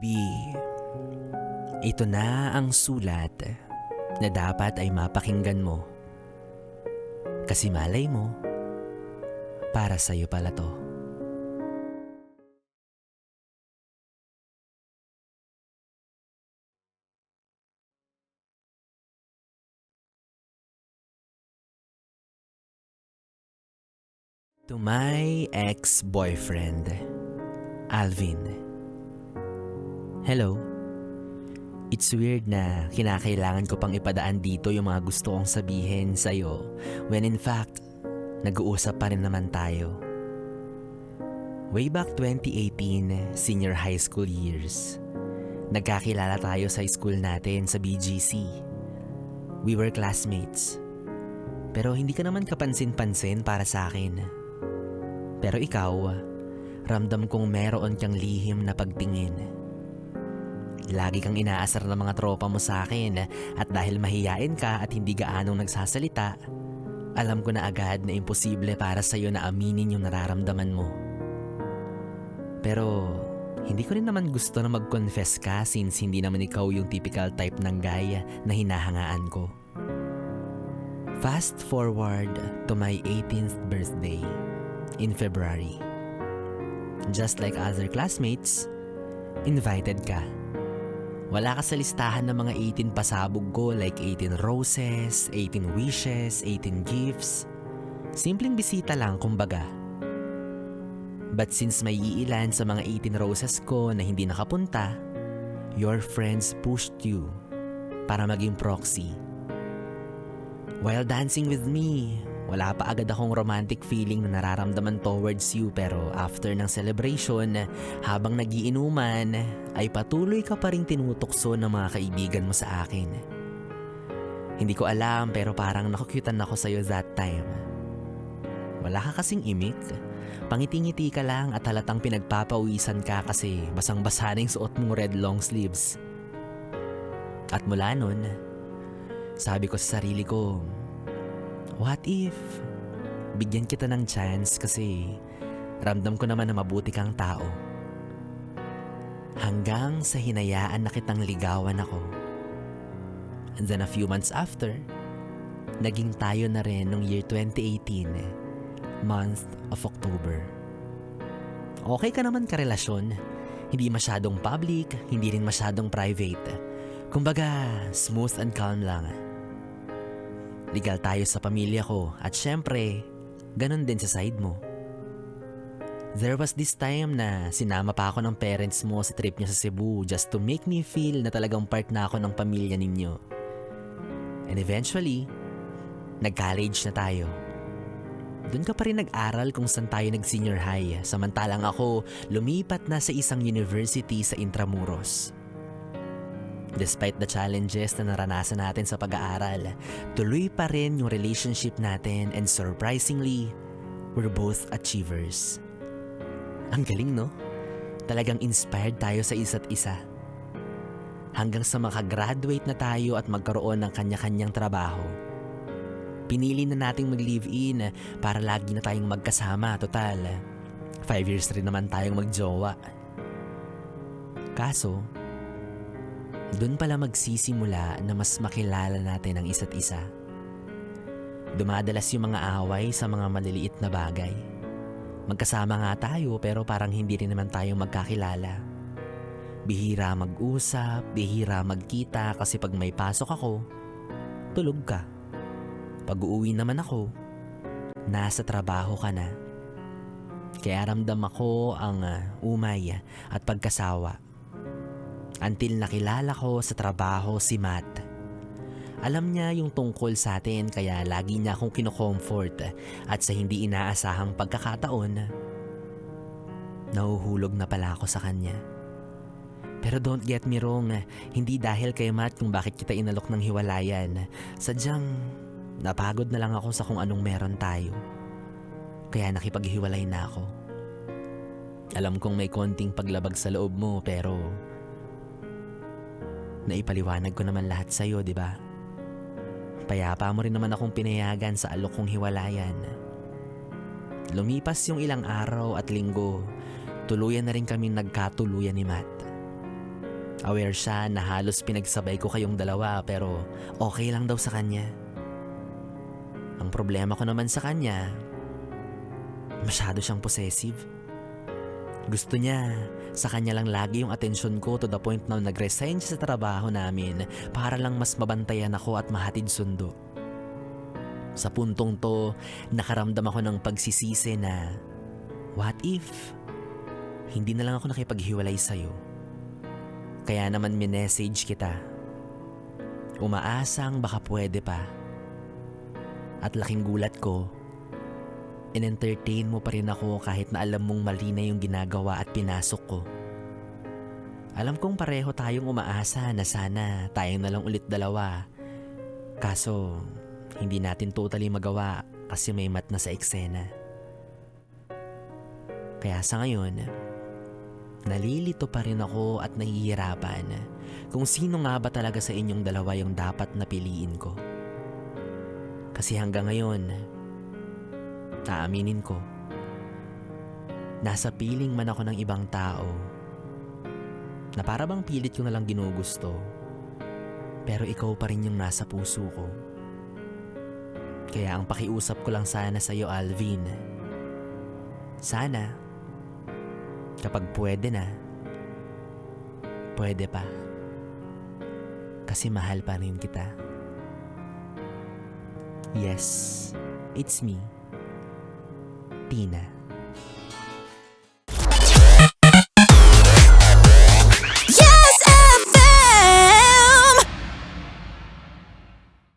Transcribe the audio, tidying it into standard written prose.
Baby, ito na ang sulat na dapat ay mapakinggan mo. Kasi malay mo, para sa'yo pala to. To my ex-boyfriend, Alvin. Hello. It's weird na kinakailangan ko pang ipadaan dito yung mga gusto kong sabihin sa'yo when in fact, nag-uusap pa rin naman tayo. Way back 2018, senior high school years, nagkakilala tayo sa school natin sa BGC. We were classmates. Pero hindi ka naman kapansin-pansin para sa akin. Pero ikaw, ramdam kong meron kang lihim na pagtingin. Lagi kang inaasar ng mga tropa mo sa akin at dahil mahiyain ka at hindi gaanong nagsasalita, alam ko na agad na imposible para sa'yo na aminin yung nararamdaman mo. Pero hindi ko rin naman gusto na mag-confess ka since hindi naman ikaw yung typical type ng guy na hinahangaan ko. Fast forward to my 18th birthday in February. Just like other classmates, invited ka. Wala ka sa listahan ng mga 18 pasabog ko like 18 roses, 18 wishes, 18 gifts. Simpleng bisita lang kumbaga. But since may iilan sa mga 18 roses ko na hindi nakapunta, your friends pushed you para maging proxy. While dancing with me, wala pa agad akong romantic feeling na nararamdaman towards you pero after ng celebration, habang nagiinuman, ay patuloy ka pa ring tinutukso ng mga kaibigan mo sa akin. Hindi ko alam pero parang nakukyutan ako sa'yo that time. Wala ka kasing imik, pangiti-ngiti ka lang at halatang pinagpapawisan ka kasi basang-basa na yung suot mong red long sleeves. At mula nun, sabi ko sa sarili ko, what if bigyan kita ng chance kasi ramdam ko naman na mabuti kang tao. Hanggang sa hinayaan na kitang ligawan ako. And then a few months after, naging tayo na rin noong year 2018, month of October. Okay ka naman karelasyon, hindi masyadong public, hindi rin masyadong private. Kumbaga, smooth and calm lang. Legal tayo sa pamilya ko at syempre, ganun din sa side mo. There was this time na sinama pa ako ng parents mo sa trip niya sa Cebu just to make me feel na talagang part na ako ng pamilya ninyo. And eventually, nag-college na tayo. Doon ka pa rin nag-aral kung saan tayo nag-senior high samantalang ako lumipat na sa isang university sa Intramuros. Despite the challenges na naranasan natin sa pag-aaral, tuloy pa rin yung relationship natin and surprisingly, we're both achievers. Ang galing no? Talagang inspired tayo sa isa't isa. Hanggang sa makagraduate na tayo at magkaroon ng kanya-kanyang trabaho. Pinili na nating mag-live-in para lagi na tayong magkasama, total. 5 years rin naman tayong magjowa. Kaso, doon pala magsisimula na mas makilala natin ang isa't isa. Dumadalas yung mga away sa mga maliliit na bagay. Magkasama nga tayo pero parang hindi rin naman tayong magkakilala. Bihira mag-usap, bihira magkita kasi pag may pasok ako, tulog ka. Pag uuwi naman ako, nasa trabaho ka na. Kaya ramdam ako ang umay at pagkasawa. Until nakilala ko sa trabaho si Matt. Alam niya yung tungkol sa atin kaya lagi niya akong kinocomfort at sa hindi inaasahang pagkakataon, nahuhulog na pala ako sa kanya. Pero don't get me wrong, hindi dahil kay Matt kung bakit kita inalok ng hiwalayan. Sadyang napagod na lang ako sa kung anong meron tayo. Kaya nakipaghiwalay na ako. Alam kong may konting paglabag sa loob mo pero naipaliwanag ko naman lahat sa'yo, di ba? Payapa mo rin naman akong pinayagan sa alok kong hiwalayan. Lumipas yung ilang araw at linggo, tuluyan na rin kami nagkatuluyan ni Matt. Aware siya na halos pinagsabay ko kayong dalawa pero okay lang daw sa kanya. Ang problema ko naman sa kanya, masyado siyang possessive. Gusto niya, sa kanya lang lagi yung atensyon ko to the point na nag-resign siya sa trabaho namin para lang mas mabantayan ako at mahatid sundo. Sa puntong to, nakaramdam ako ng pagsisisi na, what if hindi na lang ako nakipaghiwalay sa'yo? Kaya naman minessage kita. Umaasang baka pwede pa. At laking gulat ko, in-entertain mo pa rin ako kahit na alam mong mali na yung ginagawa at pinasok ko. Alam kong pareho tayong umaasa na sana tayong na lang ulit dalawa. Kaso, hindi natin totally magawa kasi may mat na sa eksena. Kaya sa ngayon, nalilito pa rin ako at nahihirapan kung sino nga ba talaga sa inyong dalawa yung dapat napiliin ko. Kasi hanggang ngayon, aaminin ko, nasa piling man ako ng ibang tao na para bang pilit ko na lang ginugusto, pero ikaw pa rin yung nasa puso ko. Kaya ang pakiusap ko lang sana sa iyo, Alvin, sana kapag pwede na, pwede pa. Kasi mahal pa rin kita. Yes, it's me, Tina.